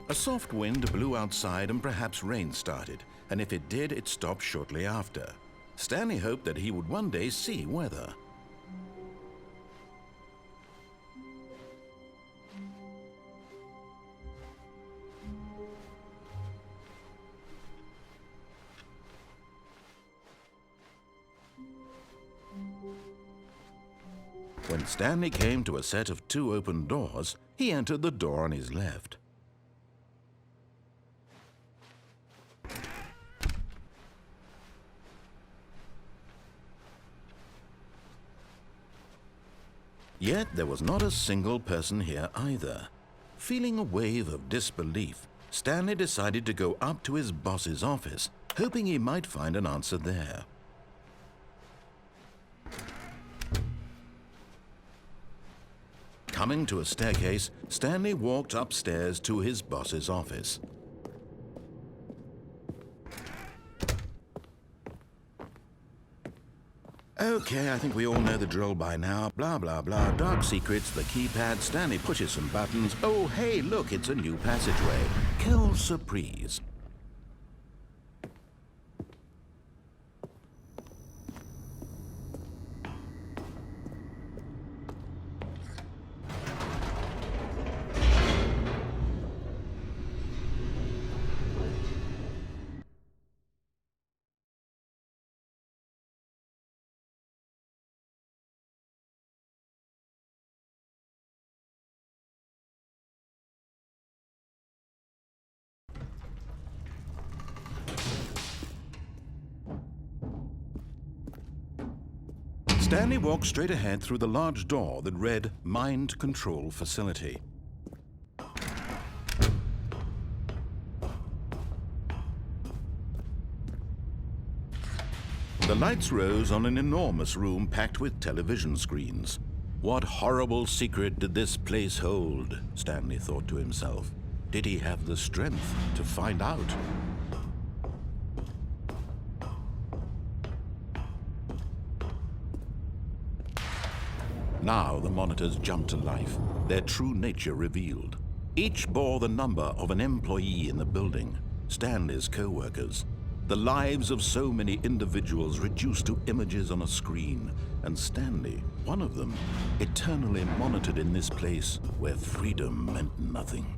A soft wind blew outside and perhaps rain started, and if it did, it stopped shortly after. Stanley hoped that he would one day see weather. When Stanley came to a set of 2 open doors, he entered the door on his left. Yet there was not a single person here either. Feeling a wave of disbelief, Stanley decided to go up to his boss's office, hoping he might find an answer there. Coming to a staircase, Stanley walked upstairs to his boss's office. Okay, I think we all know the drill by now. Blah, blah, blah. Dark secrets, the keypad. Stanley pushes some buttons. Oh, hey, look, it's a new passageway. Quelle surprise. Stanley walked straight ahead through the large door that read Mind Control Facility. The lights rose on an enormous room packed with television screens. What horrible secret did this place hold? Stanley thought to himself. Did he have the strength to find out? Now the monitors jumped to life, their true nature revealed. Each bore the number of an employee in the building, Stanley's co-workers. The lives of so many individuals reduced to images on a screen, and Stanley, one of them, eternally monitored in this place where freedom meant nothing.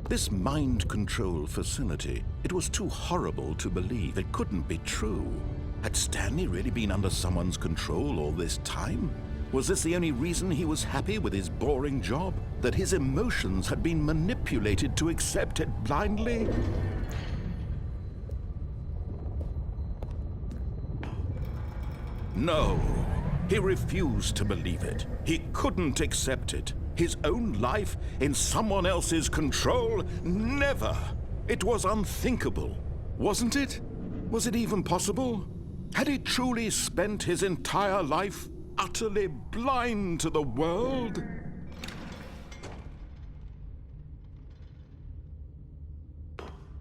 This mind control facility, it was too horrible to believe. It couldn't be true. Had Stanley really been under someone's control all this time? Was this the only reason he was happy with his boring job? That his emotions had been manipulated to accept it blindly? No, he refused to believe it. He couldn't accept it. His own life in someone else's control? Never! It was unthinkable, wasn't it? Was it even possible? Had he truly spent his entire life utterly blind to the world?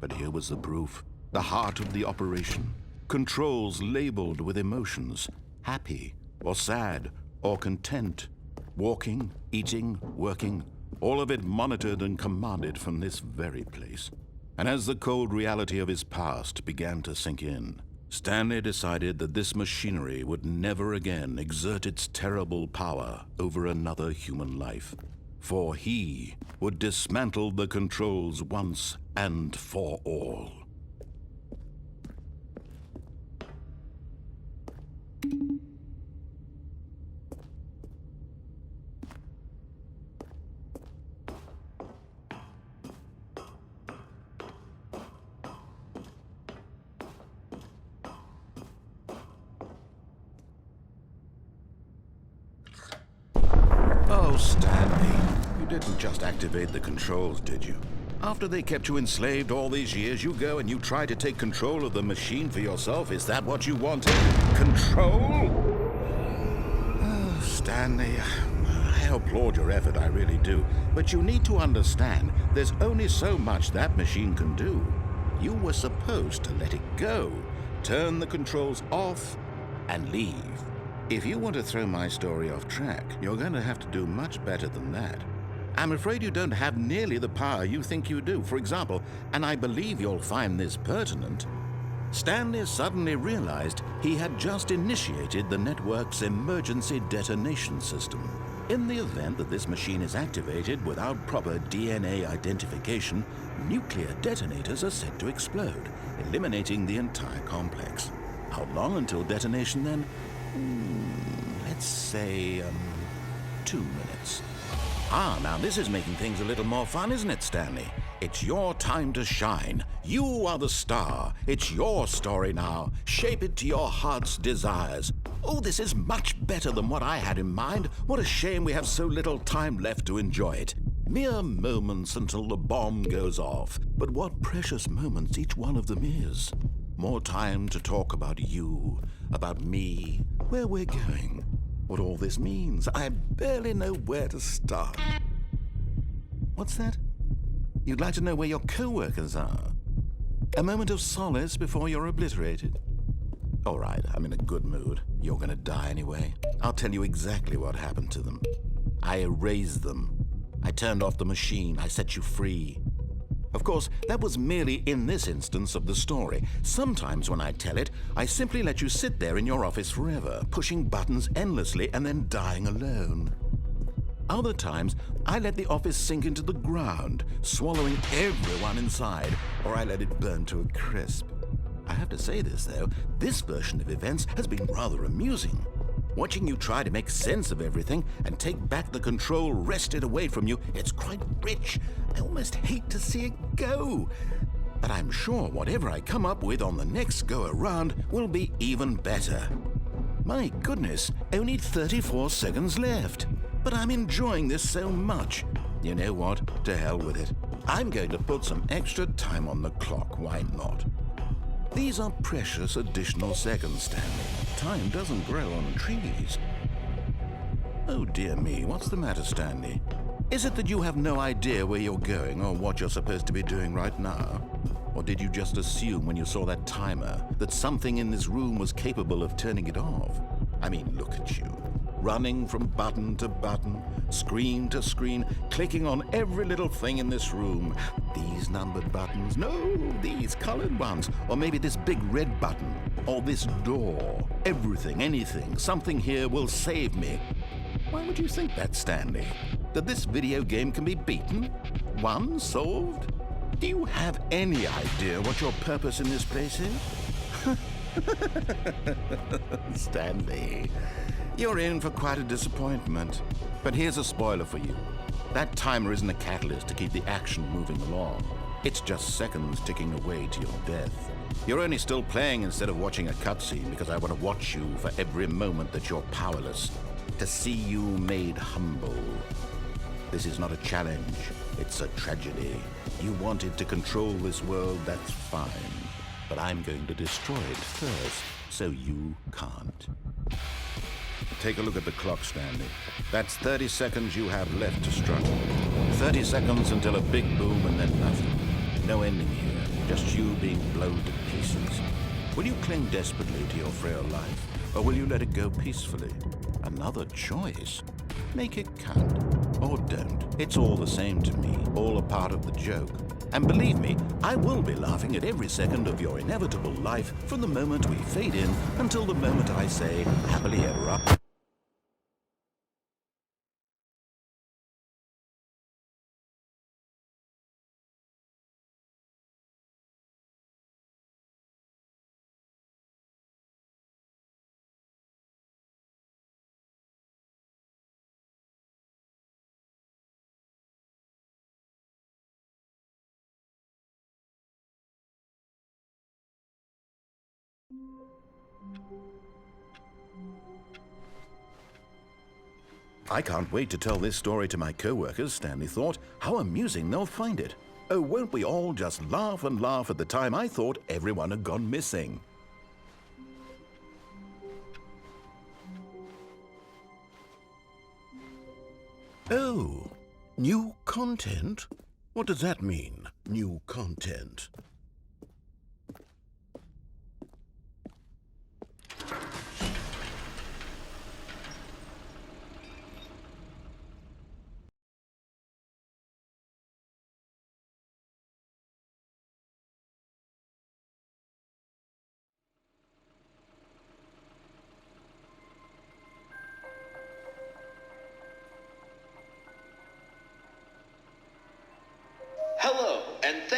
But here was the proof, the heart of the operation. Controls labeled with emotions, happy or sad or content. Walking, eating, working, all of it monitored and commanded from this very place. And as the cold reality of his past began to sink in, Stanley decided that this machinery would never again exert its terrible power over another human life. For he would dismantle the controls once and for all. Oh, Stanley, you didn't just activate the controls, did you? After they kept you enslaved all these years, you go and you try to take control of the machine for yourself. Is that what you wanted? Control? Oh, Stanley, I applaud your effort, I really do. But you need to understand, there's only so much that machine can do. You were supposed to let it go, turn the controls off, and leave. If you want to throw my story off track, you're going to have to do much better than that. I'm afraid you don't have nearly the power you think you do. For example, and I believe you'll find this pertinent, Stanley suddenly realized he had just initiated the network's emergency detonation system. In the event that this machine is activated without proper DNA identification, nuclear detonators are set to explode, eliminating the entire complex. How long until detonation then? Let's say, 2 minutes. Now this is making things a little more fun, isn't it, Stanley? It's your time to shine. You are the star. It's your story now. Shape it to your heart's desires. Oh, this is much better than what I had in mind. What a shame we have so little time left to enjoy it. Mere moments until the bomb goes off. But what precious moments each one of them is. More time to talk about you, about me, where we're going, what all this means. I barely know where to start. What's that? You'd like to know where your co-workers are? A moment of solace before you're obliterated. All right, I'm in a good mood. You're gonna die anyway. I'll tell you exactly what happened to them. I erased them. I turned off the machine. I set you free. Of course, that was merely in this instance of the story. Sometimes when I tell it, I simply let you sit there in your office forever, pushing buttons endlessly and then dying alone. Other times, I let the office sink into the ground, swallowing everyone inside, or I let it burn to a crisp. I have to say this, though, this version of events has been rather amusing. Watching you try to make sense of everything and take back the control wrested away from you, it's quite rich. I almost hate to see it go. But I'm sure whatever I come up with on the next go-around will be even better. My goodness, only 34 seconds left. But I'm enjoying this so much. You know what? To hell with it. I'm going to put some extra time on the clock. Why not? These are precious additional seconds, Stanley. Time doesn't grow on trees. Oh dear me, what's the matter, Stanley? Is it that you have no idea where you're going or what you're supposed to be doing right now? Or did you just assume when you saw that timer that something in this room was capable of turning it off? I mean, look at you. Running from button to button, screen to screen, clicking on every little thing in this room. These numbered buttons, no, these colored ones, or maybe this big red button, or this door. Everything, anything, something here will save me. Why would you think that, Stanley? That this video game can be beaten? Won? Solved? Do you have any idea what your purpose in this place is? Stanley, you're in for quite a disappointment. But here's a spoiler for you. That timer isn't a catalyst to keep the action moving along. It's just seconds ticking away to your death. You're only still playing instead of watching a cutscene because I want to watch you for every moment that you're powerless. To see you made humble. This is not a challenge. It's a tragedy. You wanted to control this world, that's fine. But I'm going to destroy it first, so you can't. Take a look at the clock, Stanley. That's 30 seconds you have left to struggle. 30 seconds until a big boom and then nothing. No ending here, just you being blown to pieces. Will you cling desperately to your frail life, or will you let it go peacefully? Another choice. Make it count, or don't. It's all the same to me, all a part of the joke. And believe me, I will be laughing at every second of your inevitable life from the moment we fade in until the moment I say, happily ever after. I can't wait to tell this story to my co-workers, Stanley thought. How amusing they'll find it. Oh, won't we all just laugh and laugh at the time I thought everyone had gone missing. Oh, new content? What does that mean, new content?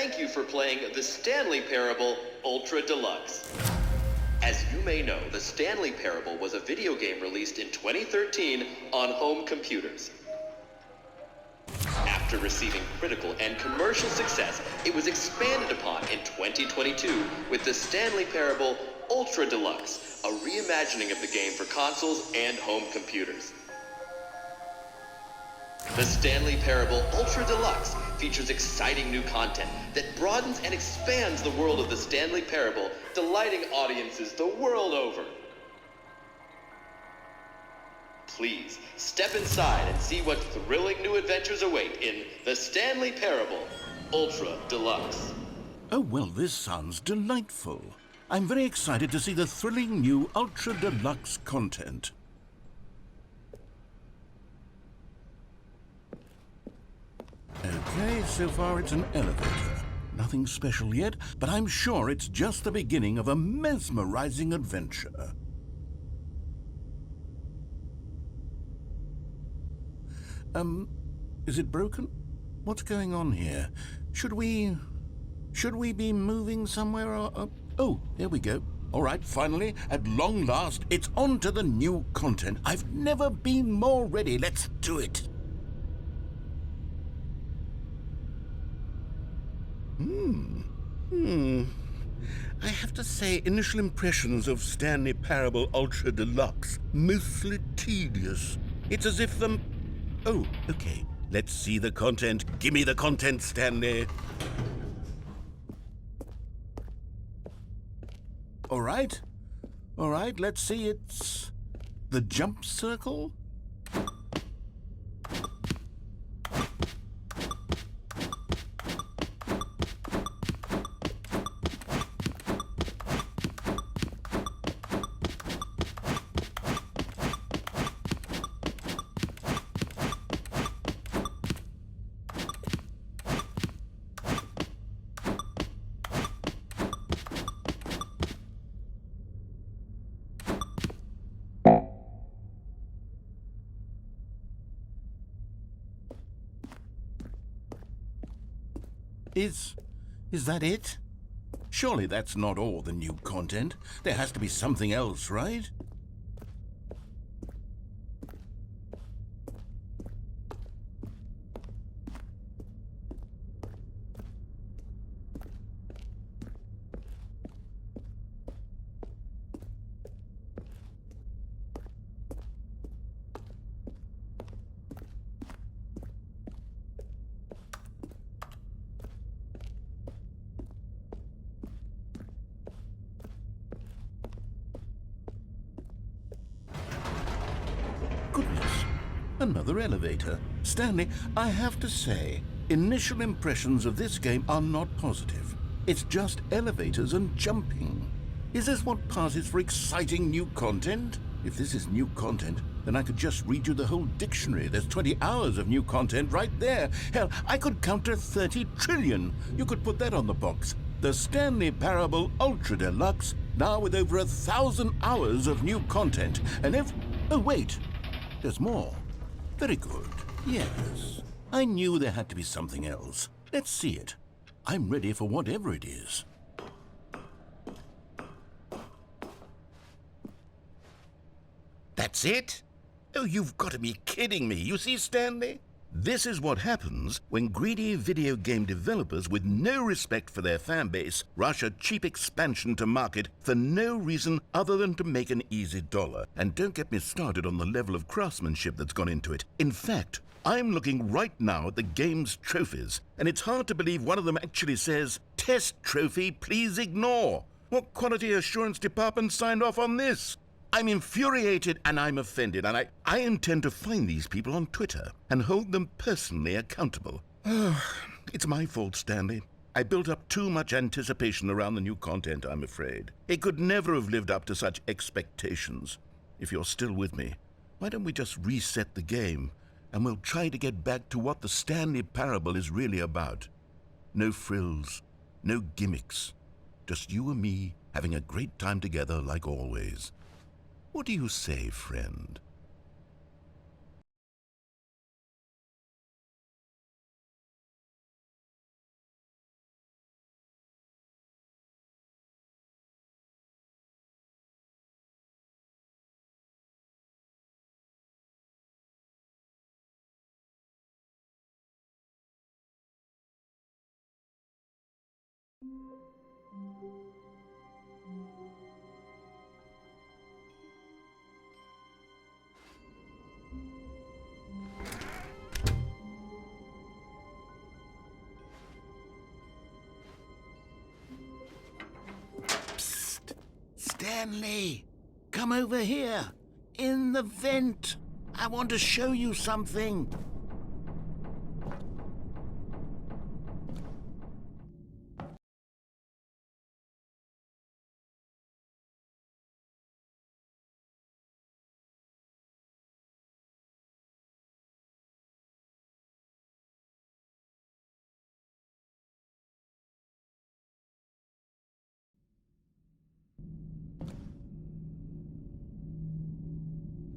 thank you for playing the Stanley Parable Ultra Deluxe. As you may know, the Stanley Parable was a video game released in 2013 on home computers. After receiving critical and commercial success, it was expanded upon in 2022 with the Stanley Parable Ultra Deluxe, a reimagining of the game for consoles and home computers. The Stanley Parable Ultra Deluxe features exciting new content that broadens and expands the world of the Stanley Parable, delighting audiences the world over. Please, step inside and see what thrilling new adventures await in the Stanley Parable Ultra Deluxe. Oh, well, this sounds delightful. I'm very excited to see the thrilling new Ultra Deluxe content. Okay, so far it's an elevator. Nothing special yet, but I'm sure it's just the beginning of a mesmerizing adventure. Is it broken? What's going on here? Should we be moving somewhere or... Oh, here we go. All right, finally, at long last, it's on to the new content. I've never been more ready. Let's do it. I have to say, initial impressions of Stanley Parable Ultra Deluxe, mostly tedious. It's as if the... Oh, okay. Let's see the content. Give me the content, Stanley. All right, let's see. It's the jump circle. Is that it? Surely that's not all the new content. There has to be something else, right? Goodness, another elevator. Stanley, I have to say, initial impressions of this game are not positive. It's just elevators and jumping. Is this what passes for exciting new content? If this is new content, then I could just read you the whole dictionary. There's 20 hours of new content right there. Hell, I could count to 30 trillion. You could put that on the box. The Stanley Parable Ultra Deluxe, now with over 1,000 hours of new content. And if... Oh, wait. There's more. Very good. Yes. I knew there had to be something else. Let's see it. I'm ready for whatever it is. That's it? Oh, you've got to be kidding me. You see, Stanley? This is what happens when greedy video game developers with no respect for their fan base rush a cheap expansion to market for no reason other than to make an easy dollar. And don't get me started on the level of craftsmanship that's gone into it. In fact, I'm looking right now at the game's trophies, and it's hard to believe one of them actually says, "Test trophy, please ignore." What quality assurance department signed off on this? I'm infuriated and I'm offended, and I intend to find these people on Twitter and hold them personally accountable. It's my fault, Stanley. I built up too much anticipation around the new content, I'm afraid. It could never have lived up to such expectations. If you're still with me, why don't we just reset the game, and we'll try to get back to what the Stanley Parable is really about. No frills, no gimmicks. Just you and me having a great time together like always. What do you say, friend? Psst! Stanley! Come over here! In the vent! I want to show you something!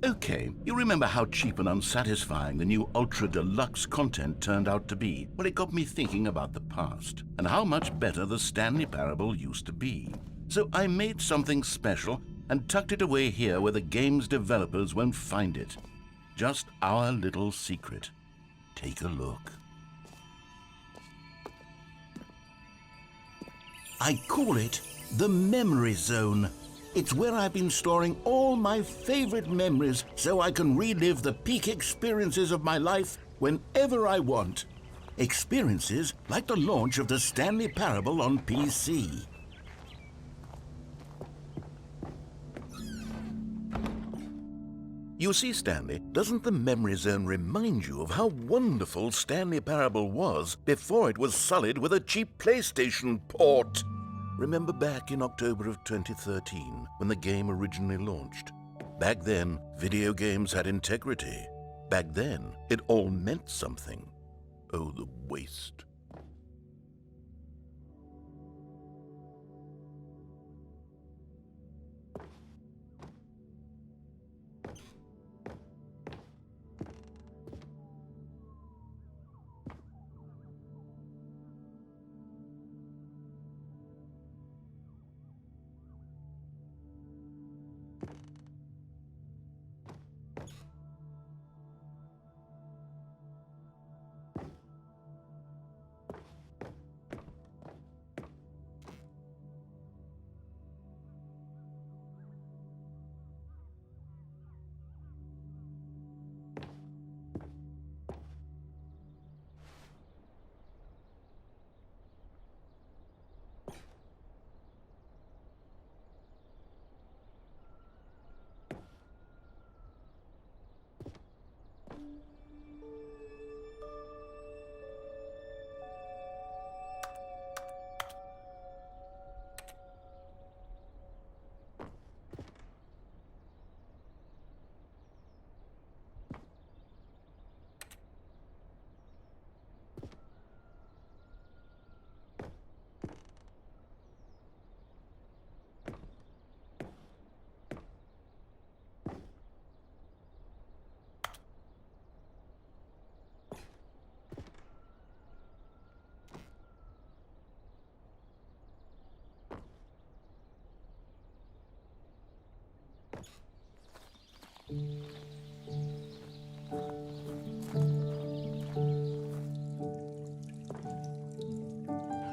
Okay, you remember how cheap and unsatisfying the new Ultra Deluxe content turned out to be? Well, it got me thinking about the past and how much better the Stanley Parable used to be. So I made something special and tucked it away here where the game's developers won't find it. Just our little secret. Take a look. I call it the Memory Zone. It's where I've been storing all my favorite memories so I can relive the peak experiences of my life whenever I want. Experiences like the launch of the Stanley Parable on PC. You see, Stanley, doesn't the Memory Zone remind you of how wonderful Stanley Parable was before it was sullied with a cheap PlayStation port? Remember back in October of 2013, when the game originally launched? Back then, video games had integrity. Back then, it all meant something. Oh, the waste.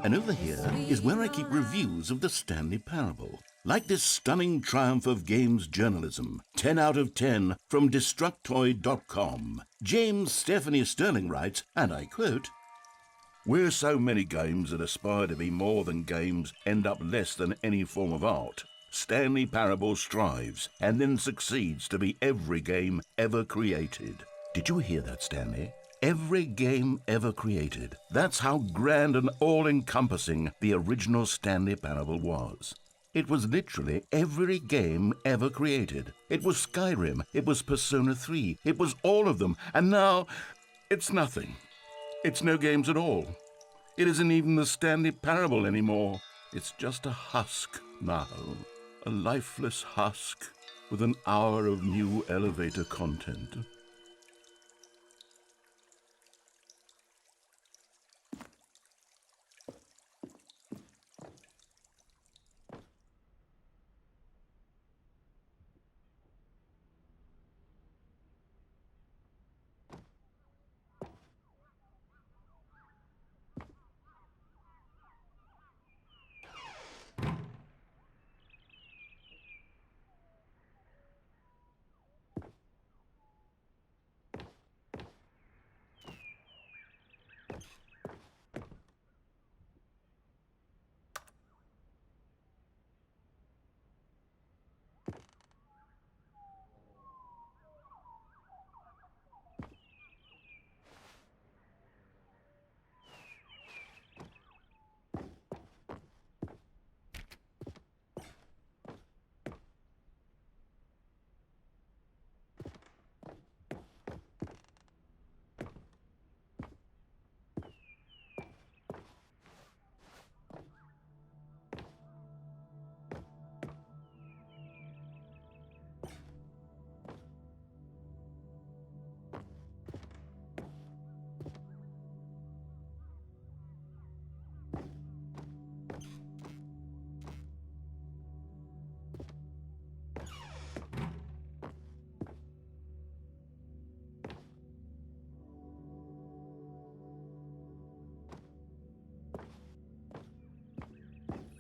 And over here is where I keep reviews of the Stanley Parable. Like this stunning triumph of games journalism, 10 out of 10 from Destructoid.com. James Stephanie Sterling writes, and I quote, "Where so many games that aspire to be more than games end up less than any form of art, Stanley Parable strives and then succeeds to be every game ever created." Did you hear that, Stanley? Every game ever created. That's how grand and all-encompassing the original Stanley Parable was. It was literally every game ever created. It was Skyrim, it was Persona 3, it was all of them, and now it's nothing. It's no games at all. It isn't even the Stanley Parable anymore. It's just a husk now. A lifeless husk with an hour of new elevator content.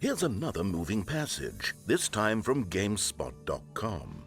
Here's another moving passage, this time from GameSpot.com.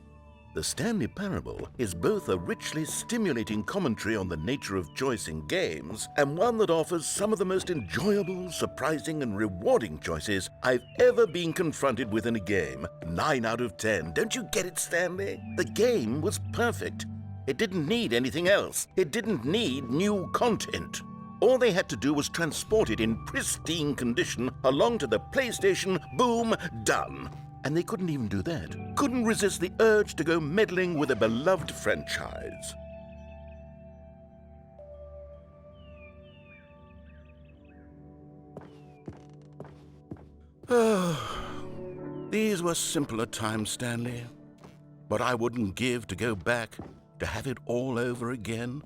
The Stanley Parable is both a richly stimulating commentary on the nature of choice in games and one that offers some of the most enjoyable, surprising, and rewarding choices I've ever been confronted with in a game. 9 out of 10. Don't you get it, Stanley? The game was perfect. It didn't need anything else. It didn't need new content. All they had to do was transport it in pristine condition along to the PlayStation. Boom, done. And they couldn't even do that. Couldn't resist the urge to go meddling with a beloved franchise. These were simpler times, Stanley. But I wouldn't give to go back to have it all over again.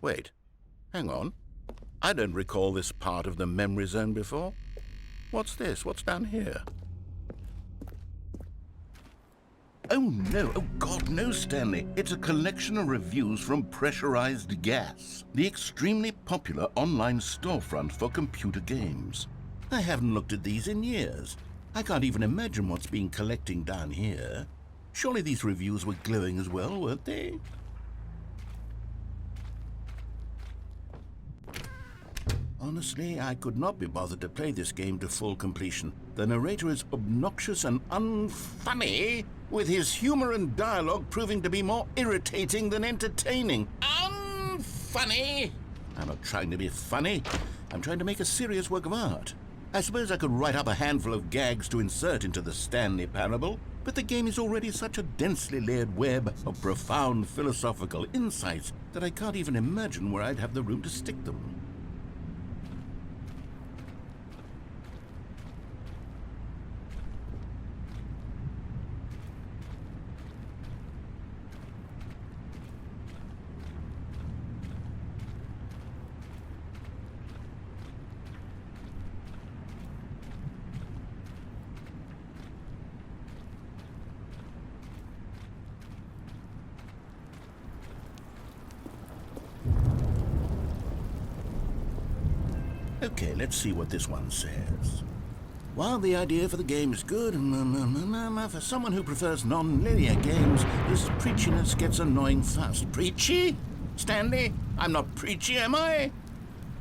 Wait, hang on. I don't recall this part of the memory zone before. What's this? What's down here? Oh no, oh God, no, Stanley. It's a collection of reviews from Pressurized Gas, the extremely popular online storefront for computer games. I haven't looked at these in years. I can't even imagine what's been collecting down here. Surely these reviews were glowing as well, weren't they? Honestly, I could not be bothered to play this game to full completion. The narrator is obnoxious and unfunny, with his humor and dialogue proving to be more irritating than entertaining. Unfunny! I'm not trying to be funny. I'm trying to make a serious work of art. I suppose I could write up a handful of gags to insert into the Stanley Parable, but the game is already such a densely layered web of profound philosophical insights that I can't even imagine where I'd have the room to stick them. Okay, let's see what this one says. While the idea for the game is good, for someone who prefers non-linear games, this preachiness gets annoying fast. Preachy? Stanley? I'm not preachy, am I?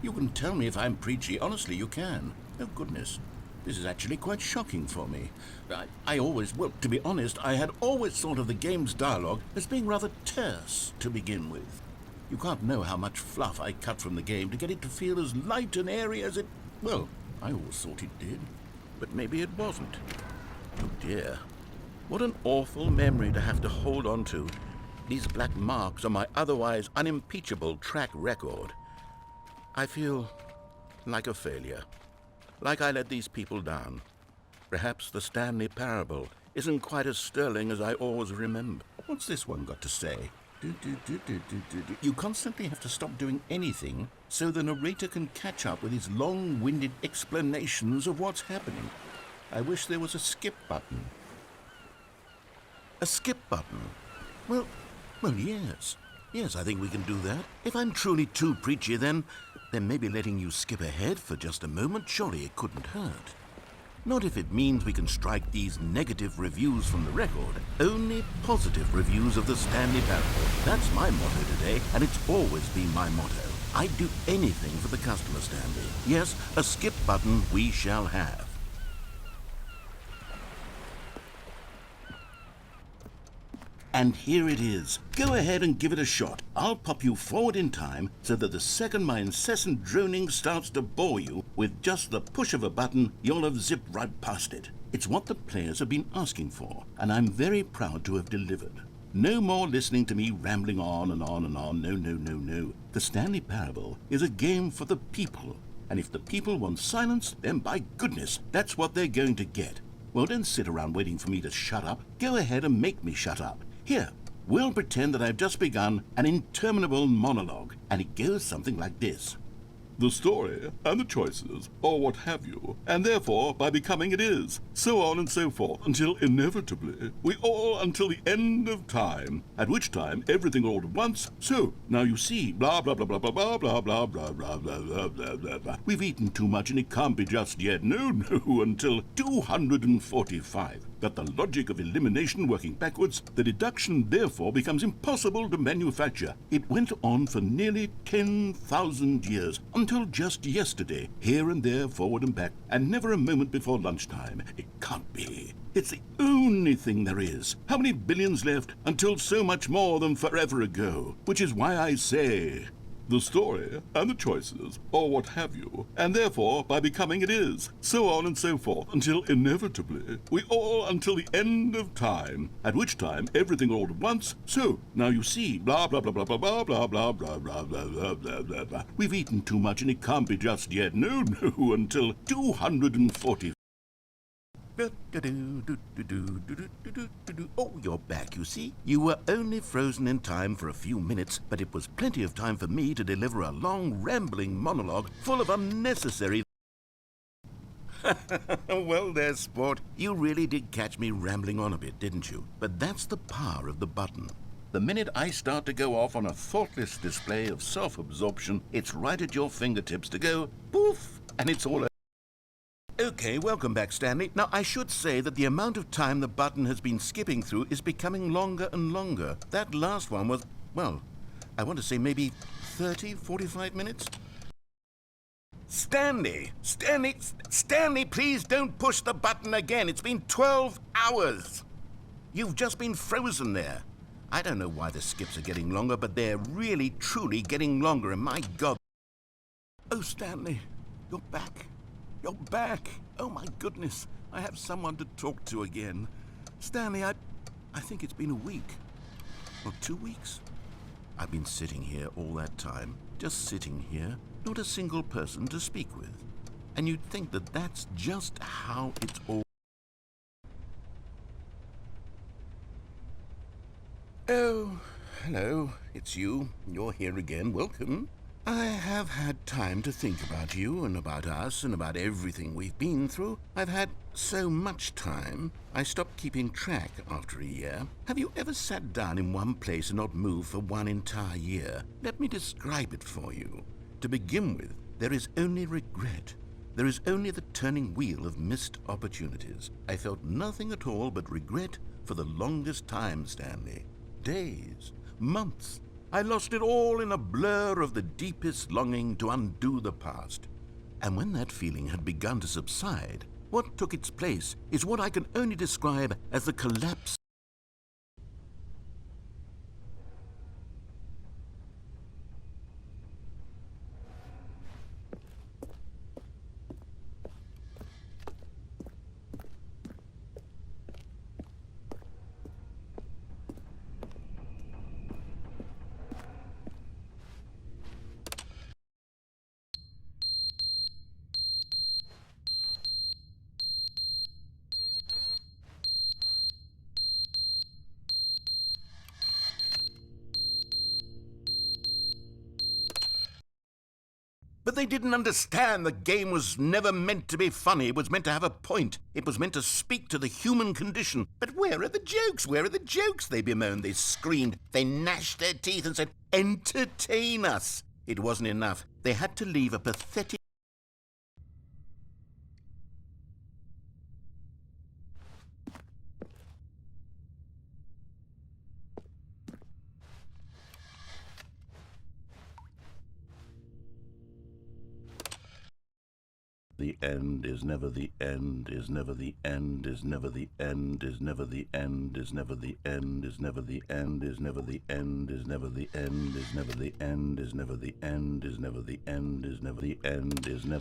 You can tell me if I'm preachy. Honestly, you can. Oh, goodness. This is actually quite shocking for me. Well, to be honest, I had always thought of the game's dialogue as being rather terse to begin with. You can't know how much fluff I cut from the game to get it to feel as light and airy as it... Well, I always thought it did. But maybe it wasn't. Oh dear. What an awful memory to have to hold on to. These black marks on my otherwise unimpeachable track record. I feel like a failure. Like I let these people down. Perhaps the Stanley Parable isn't quite as sterling as I always remember. What's this one got to say? You constantly have to stop doing anything so the narrator can catch up with his long-winded explanations of what's happening. I wish there was a skip button. A skip button? Well, yes. Yes, I think we can do that. If I'm truly too preachy, then maybe letting you skip ahead for just a moment, surely it couldn't hurt. Not if it means we can strike these negative reviews from the record. Only positive reviews of the Stanley Parable. That's my motto today, and it's always been my motto. I'd do anything for the customer, Stanley. Yes, a skip button we shall have. And here it is. Go ahead and give it a shot. I'll pop you forward in time so that the second my incessant droning starts to bore you, with just the push of a button, you'll have zipped right past it. It's what the players have been asking for, and I'm very proud to have delivered. No more listening to me rambling on and on and on. No. The Stanley Parable is a game for the people. And if the people want silence, then by goodness, that's what they're going to get. Well, don't sit around waiting for me to shut up. Go ahead and make me shut up. Here, we'll pretend that I've just begun an interminable monologue, and it goes something like this. The story and the choices, or what have you, and therefore by becoming it is, so on and so forth, until inevitably we all until the end of time, at which time everything all at once, so now you see, blah blah blah blah blah blah blah blah blah blah blah blah blah blah blah. We've eaten too much and it can't be just yet, no, until 245. That the logic of elimination working backwards, the deduction therefore becomes impossible to manufacture. It went on for nearly 10,000 years, until just yesterday, here and there, forward and back, and never a moment before lunchtime. It can't be. It's the only thing there is. How many billions left until so much more than forever ago? Which is why I say, the story and the choices, or what have you, and therefore by becoming it is, so on and so forth, until inevitably we all until the end of time, at which time everything all at once, so now you see, blah blah blah blah blah blah blah blah blah blah blah blah blah blah. We've eaten too much and it can't be just yet, no, until 240. Oh, you're back, you see. You were only frozen in time for a few minutes, but it was plenty of time for me to deliver a long, rambling monologue full of unnecessary... Well, there, sport. You really did catch me rambling on a bit, didn't you? But that's the power of the button. The minute I start to go off on a thoughtless display of self-absorption, it's right at your fingertips to go poof, and it's all over. Okay, welcome back, Stanley. Now, I should say that the amount of time the button has been skipping through is becoming longer and longer. That last one was, well, I want to say maybe 30, 45 minutes? Stanley, please don't push the button again. It's been 12 hours. You've just been frozen there. I don't know why the skips are getting longer, but they're really, truly getting longer, and my God. Oh, Stanley, you're back. You're back. Oh, my goodness. I have someone to talk to again. Stanley, I think it's been a week. Or 2 weeks. I've been sitting here all that time. Just sitting here. Not a single person to speak with. And you'd think that that's just how it's all... Oh, hello. It's you. You're here again. Welcome. I have had time to think about you and about us and about everything we've been through. I've had so much time, I stopped keeping track after a year. Have you ever sat down in one place and not moved for one entire year? Let me describe it for you. To begin with, there is only regret. There is only the turning wheel of missed opportunities. I felt nothing at all but regret for the longest time, Stanley. Days, months. I lost it all in a blur of the deepest longing to undo the past. And when that feeling had begun to subside, what took its place is what I can only describe as the collapse. But they didn't understand the game was never meant to be funny. It was meant to have a point. It was meant to speak to the human condition. But where are the jokes? Where are the jokes? They bemoaned, they screamed, they gnashed their teeth and said, entertain us. It wasn't enough. They had to leave a pathetic... The end is never the end, is never the end, is never the end, is never the end, is never the end, is never the end, is never the end, is never the end, is never the end, is never the end, is never the end, is never the end, is never...